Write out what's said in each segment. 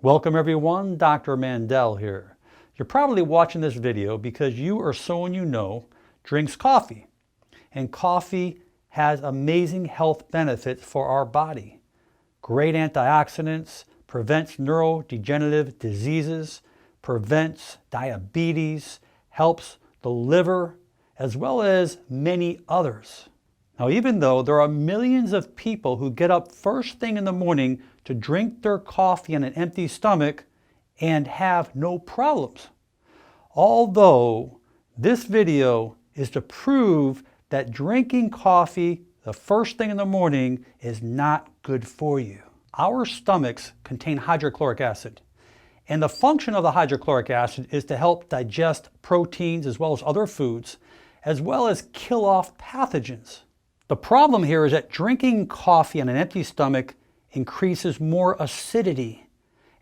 Welcome everyone, Dr. Mandell here. You're probably watching this video because you or someone you know drinks coffee. And coffee has amazing health benefits for our body. Great antioxidants, prevents neurodegenerative diseases, prevents diabetes, helps the liver, as well as many others. Now, even though there are millions of people who get up first thing in the morning to drink their coffee on an empty stomach and have no problems. Although this video is to prove that drinking coffee the first thing in the morning is not good for you. Our stomachs contain hydrochloric acid, and the function of the hydrochloric acid is to help digest proteins as well as other foods, as well as kill off pathogens. The problem here is that drinking coffee on an empty stomach increases more acidity.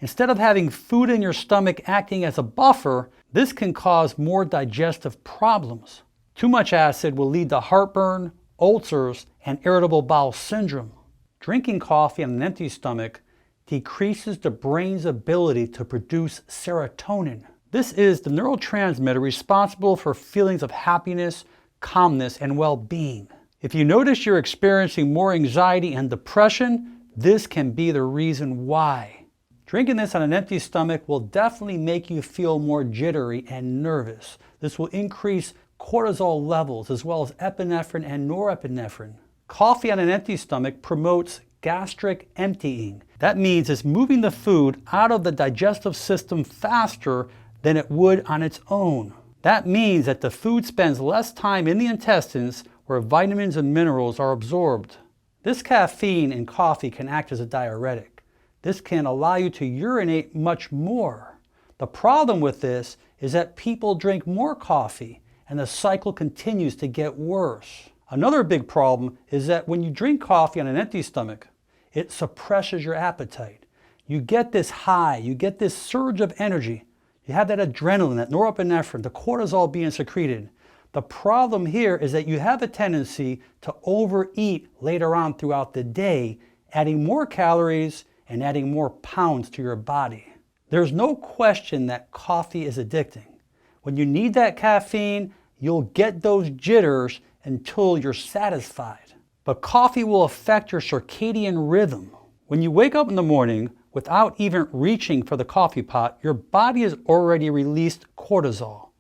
Instead of having food in your stomach acting as a buffer, this can cause more digestive problems. Too much acid will lead to heartburn, ulcers, and irritable bowel syndrome. Drinking coffee on an empty stomach decreases the brain's ability to produce serotonin. This is the neurotransmitter responsible for feelings of happiness, calmness, and well-being. If you notice you're experiencing more anxiety and depression, this can be the reason why. Drinking this on an empty stomach will definitely make you feel more jittery and nervous. This will increase cortisol levels as well as epinephrine and norepinephrine. Coffee on an empty stomach promotes gastric emptying. That means it's moving the food out of the digestive system faster than it would on its own. That means that the food spends less time in the intestines where vitamins and minerals are absorbed. This caffeine in coffee can act as a diuretic. This can allow you to urinate much more. The problem with this is that people drink more coffee and the cycle continues to get worse. Another big problem is that when you drink coffee on an empty stomach, it suppresses your appetite. You get this high, you get this surge of energy. You have that adrenaline, that norepinephrine, the cortisol being secreted. The problem here is that you have a tendency to overeat later on throughout the day, adding more calories and adding more pounds to your body. There's no question that coffee is addicting. When you need that caffeine, you'll get those jitters until you're satisfied. But coffee will affect your circadian rhythm. When you wake up in the morning without even reaching for the coffee pot, your body has already released cortisol.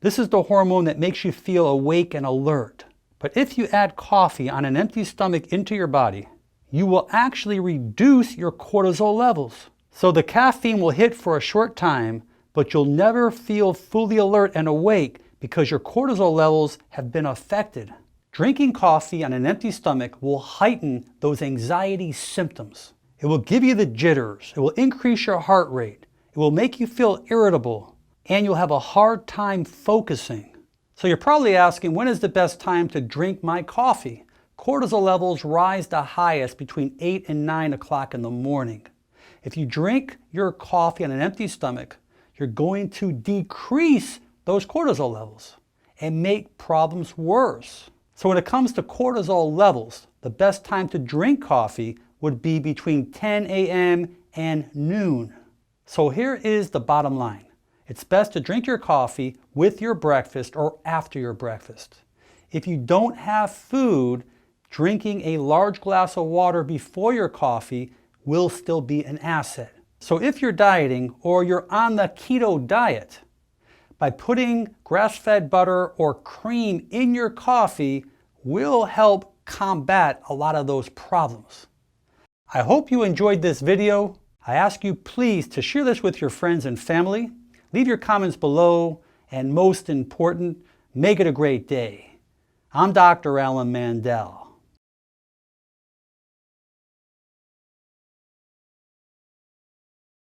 This is the hormone that makes you feel awake and alert. But if you add coffee on an empty stomach into your body, you will actually reduce your cortisol levels. So the caffeine will hit for a short time, but you'll never feel fully alert and awake because your cortisol levels have been affected. Drinking coffee on an empty stomach will heighten those anxiety symptoms. It will give you the jitters. It will increase your heart rate. It will make you feel irritable. And you'll have a hard time focusing. So you're probably asking, when is the best time to drink my coffee? Cortisol levels rise the highest between 8 and 9 o'clock in the morning. If you drink your coffee on an empty stomach, you're going to decrease those cortisol levels and make problems worse. So when it comes to cortisol levels, the best time to drink coffee would be between 10 a.m. and noon. So here is the bottom line. It's best to drink your coffee with your breakfast or after your breakfast. If you don't have food, drinking a large glass of water before your coffee will still be an asset. So if you're dieting or you're on the keto diet, by putting grass-fed butter or cream in your coffee will help combat a lot of those problems. I hope you enjoyed this video. I ask you please to share this with your friends and family. Leave your comments below, and most important, make it a great day. I'm Dr. Alan Mandell.